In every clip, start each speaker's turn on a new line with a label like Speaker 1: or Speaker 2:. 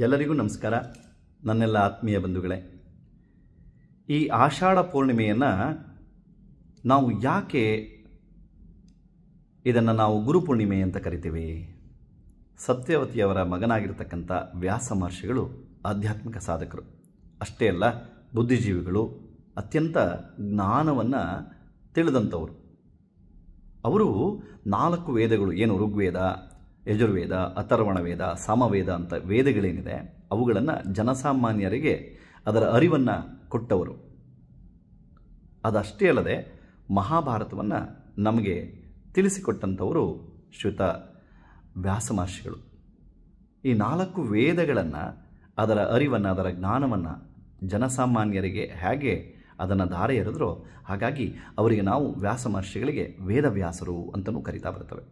Speaker 1: ಎಲ್ಲರಿಗೂ ನಮಸ್ಕಾರ. ನನ್ನೆಲ್ಲ ಆತ್ಮೀಯ ಬಂಧುಗಳೇ, ಈ ಆಷಾಢ ಪೂರ್ಣಿಮೆಯನ್ನು ನಾವು ಯಾಕೆ ಇದನ್ನು ನಾವು ಗುರುಪೂರ್ಣಿಮೆ ಅಂತ ಕರಿತೀವಿ? ಸತ್ಯವತಿಯವರ ಮಗನಾಗಿರ್ತಕ್ಕಂಥ ವ್ಯಾಸ ಮಹರ್ಷಿಗಳು ಆಧ್ಯಾತ್ಮಿಕ ಸಾಧಕರು, ಅಷ್ಟೇ ಅಲ್ಲ ಬುದ್ಧಿಜೀವಿಗಳು, ಅತ್ಯಂತ ಜ್ಞಾನವನ್ನು ತಿಳಿದಂಥವರು. ಅವರು 4 ವೇದಗಳು ಏನು ಋಗ್ವೇದ, ಯಜುರ್ವೇದ, ಅಥರ್ವಣ ವೇದ, ಸಾಮವೇದ ಅಂತ ವೇದಗಳೇನಿದೆ ಅವುಗಳನ್ನು ಜನಸಾಮಾನ್ಯರಿಗೆ ಅದರ ಅರಿವನ್ನು ಕೊಟ್ಟವರು. ಅದಷ್ಟೇ ಅಲ್ಲದೆ ಮಹಾಭಾರತವನ್ನು ನಮಗೆ ತಿಳಿಸಿಕೊಟ್ಟಂಥವರು ಶ್ರೀಯುತ ವ್ಯಾಸ ಮಹರ್ಷಿಗಳು. ಈ 4 ವೇದಗಳನ್ನು, ಅದರ ಅರಿವನ್ನು, ಅದರ ಜ್ಞಾನವನ್ನು ಜನಸಾಮಾನ್ಯರಿಗೆ ಹೇಗೆ ಅದನ್ನು ಧಾರೆ ಎರೆದ್ರೋ ಹಾಗಾಗಿ ಅವರಿಗೆ ನಾವು ವ್ಯಾಸ ಮಹರ್ಷಿಗಳಿಗೆ ವೇದವ್ಯಾಸರು ಅಂತಲೂ ಕರೀತಾ ಬರ್ತವೆ.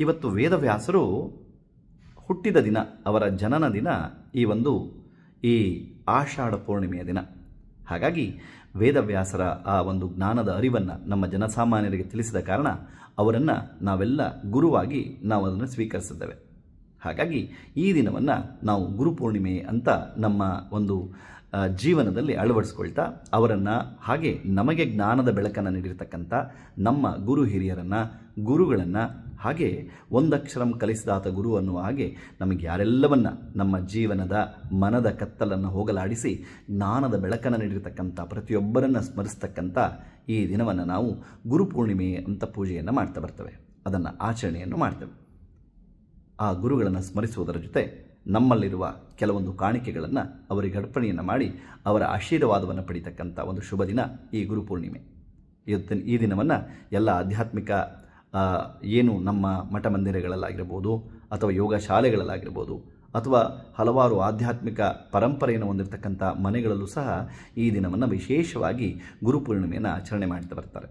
Speaker 1: ಇವತ್ತು ವೇದವ್ಯಾಸರು ಹುಟ್ಟಿದ ದಿನ, ಅವರ ಜನನ ದಿನ ಈ ಆಷಾಢ ಪೂರ್ಣಿಮೆಯ ದಿನ. ಹಾಗಾಗಿ ವೇದವ್ಯಾಸರ ಆ ಒಂದು ಜ್ಞಾನದ ಅರಿವನ್ನು ನಮ್ಮ ಜನಸಾಮಾನ್ಯರಿಗೆ ತಿಳಿಸಿದ ಕಾರಣ ಅವರನ್ನು ನಾವೆಲ್ಲ ಗುರುವಾಗಿ ನಾವು ಅದನ್ನು ಸ್ವೀಕರಿಸಿದ್ದೇವೆ. ಹಾಗಾಗಿ ಈ ದಿನವನ್ನು ನಾವು ಗುರುಪೂರ್ಣಿಮೆ ಅಂತ ನಮ್ಮ ಒಂದು ಜೀವನದಲ್ಲಿ ಅಳವಡಿಸ್ಕೊಳ್ತಾ ಅವರನ್ನು, ಹಾಗೆ ನಮಗೆ ಜ್ಞಾನದ ಬೆಳಕನ್ನು ನೀಡಿರ್ತಕ್ಕಂಥ ನಮ್ಮ ಗುರು ಹಿರಿಯರನ್ನು, ಗುರುಗಳನ್ನು, ಹಾಗೆ ಒಂದಕ್ಷರಂ ಕಲಿಸಿದಾತ ಗುರು ಅನ್ನುವ ಹಾಗೆ ನಮಗೆ ಯಾರೆಲ್ಲವನ್ನ ನಮ್ಮ ಜೀವನದ ಮನದ ಕತ್ತಲನ್ನು ಹೋಗಲಾಡಿಸಿ ಜ್ಞಾನದ ಬೆಳಕನ್ನು ನೀಡಿರ್ತಕ್ಕಂಥ ಪ್ರತಿಯೊಬ್ಬರನ್ನು ಸ್ಮರಿಸ್ತಕ್ಕಂಥ ಈ ದಿನವನ್ನು ನಾವು ಗುರುಪೂರ್ಣಿಮೆ ಅಂತ ಪೂಜೆಯನ್ನು ಮಾಡ್ತಾ ಬರ್ತೇವೆ, ಅದನ್ನು ಆಚರಣೆಯನ್ನು ಮಾಡ್ತೇವೆ. ಆ ಗುರುಗಳನ್ನು ಸ್ಮರಿಸುವುದರ ಜೊತೆ ನಮ್ಮಲ್ಲಿರುವ ಕೆಲವೊಂದು ಕಾಣಿಕೆಗಳನ್ನು ಅವರಿಗೆ ಅರ್ಪಣೆಯನ್ನು ಮಾಡಿ ಅವರ ಆಶೀರ್ವಾದವನ್ನು ಪಡೀತಕ್ಕಂಥ ಒಂದು ಶುಭ ದಿನ ಈ ಗುರುಪೂರ್ಣಿಮೆ. ಈ ದಿನವನ್ನು ಎಲ್ಲ ಆಧ್ಯಾತ್ಮಿಕ ಏನು ನಮ್ಮ ಮಠ ಮಂದಿರಗಳಲ್ಲಾಗಿರ್ಬೋದು ಅಥವಾ ಯೋಗ ಶಾಲೆಗಳಲ್ಲಾಗಿರ್ಬೋದು ಅಥವಾ ಹಲವಾರು ಆಧ್ಯಾತ್ಮಿಕ ಪರಂಪರೆಯನ್ನು ಹೊಂದಿರತಕ್ಕಂಥ ಮನೆಗಳಲ್ಲೂ ಸಹ ಈ ದಿನವನ್ನು ವಿಶೇಷವಾಗಿ ಗುರುಪೂರ್ಣಿಮೆಯನ್ನು ಆಚರಣೆ ಮಾಡ್ತಾ ಬರ್ತಾರೆ.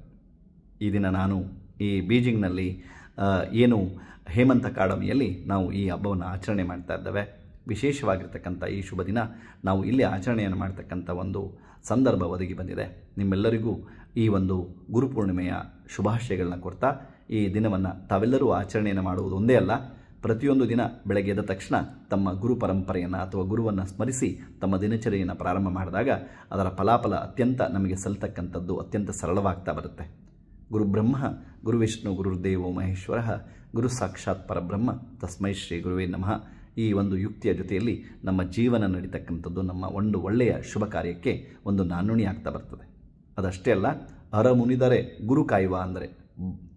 Speaker 1: ಈ ದಿನ ನಾನು ಈ ಬೀಜಿಂಗ್ನಲ್ಲಿ ಏನು ಹೇಮಂತ್ ಅಕಾಡೆಮಿಯಲ್ಲಿ ನಾವು ಈ ಹಬ್ಬವನ್ನು ಆಚರಣೆ ಮಾಡ್ತಾ ಇದ್ದೇವೆ. ವಿಶೇಷವಾಗಿರ್ತಕ್ಕಂಥ ಈ ಶುಭ ದಿನ ನಾವು ಇಲ್ಲಿ ಆಚರಣೆಯನ್ನು ಮಾಡ್ತಕ್ಕಂಥ ಒಂದು ಸಂದರ್ಭ ಒದಗಿ ಬಂದಿದೆ. ನಿಮ್ಮೆಲ್ಲರಿಗೂ ಈ ಒಂದು ಗುರುಪೂರ್ಣಿಮೆಯ ಶುಭಾಶಯಗಳನ್ನ ಕೊಡ್ತಾ ಈ ದಿನವನ್ನು ತಾವೆಲ್ಲರೂ ಆಚರಣೆಯನ್ನು ಮಾಡುವುದು ಒಂದೇ ಅಲ್ಲ, ಪ್ರತಿಯೊಂದು ದಿನ ಬೆಳಗ್ಗೆ ಎದ್ದ ತಕ್ಷಣ ತಮ್ಮ ಗುರು ಪರಂಪರೆಯನ್ನು ಅಥವಾ ಗುರುವನ್ನು ಸ್ಮರಿಸಿ ತಮ್ಮ ದಿನಚರಿಯನ್ನು ಪ್ರಾರಂಭ ಮಾಡಿದಾಗ ಅದರ ಫಲಾಫಲ ಅತ್ಯಂತ ನಮಗೆ ಸಲ್ತಕ್ಕಂಥದ್ದು ಅತ್ಯಂತ ಸರಳವಾಗ್ತಾ ಬರುತ್ತೆ. ಗುರು ಬ್ರಹ್ಮ ಗುರು ವಿಷ್ಣು ಗುರುರ್ದೇವೋ ಮಹೇಶ್ವರ ಗುರು ಸಾಕ್ಷಾತ್ ಪರಬ್ರಹ್ಮ ತಸ್ಮೈ ಶ್ರೀ ಗುರುವೇ ನಮಃ. ಈ ಒಂದು ಯುಕ್ತಿಯ ಜೊತೆಯಲ್ಲಿ ನಮ್ಮ ಜೀವನ ನಡೀತಕ್ಕಂಥದ್ದು ನಮ್ಮ ಒಂದು ಒಳ್ಳೆಯ ಶುಭ ಕಾರ್ಯಕ್ಕೆ ಒಂದು ನಾನುಣಿ ಆಗ್ತಾ ಬರ್ತದೆ. ಅದಷ್ಟೇ ಅಲ್ಲ, ಅರ ಮುನಿದರೆ ಗುರು ಕಾಯುವ ಅಂದರೆ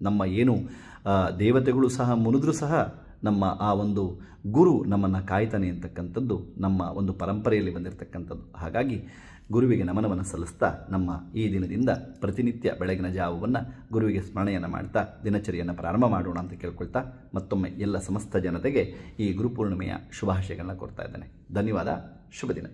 Speaker 1: ನಮ್ಮ ಏನು ದೇವತೆಗಳು ಸಹ ಮುನಿದ್ರು ಸಹ ನಮ್ಮ ಆ ಒಂದು ಗುರು ನಮ್ಮನ್ನು ಕಾಯ್ತಾನೆ ಅಂತಕ್ಕಂಥದ್ದು ನಮ್ಮ ಒಂದು ಪರಂಪರೆಯಲ್ಲಿ ಬಂದಿರತಕ್ಕಂಥದ್ದು. ಹಾಗಾಗಿ ಗುರುವಿಗೆ ನಮನವನ್ನು ಸಲ್ಲಿಸ್ತಾ ನಮ್ಮ ಈ ದಿನದಿಂದ ಪ್ರತಿನಿತ್ಯ ಬೆಳಗಿನ ಜಾವವನ್ನು ಗುರುವಿಗೆ ಸ್ಮರಣೆಯನ್ನು ಮಾಡ್ತಾ ದಿನಚರಿಯನ್ನು ಪ್ರಾರಂಭ ಮಾಡೋಣ ಅಂತ ಕೇಳ್ಕೊಳ್ತಾ ಮತ್ತೊಮ್ಮೆ ಎಲ್ಲ ಸಮಸ್ತ ಜನತೆಗೆ ಈ ಗುರುಪೂರ್ಣಿಮೆಯ ಶುಭಾಶಯಗಳನ್ನ ಕೊಡ್ತಾ ಇದ್ದೇನೆ. ಧನ್ಯವಾದ. ಶುಭ ದಿನ.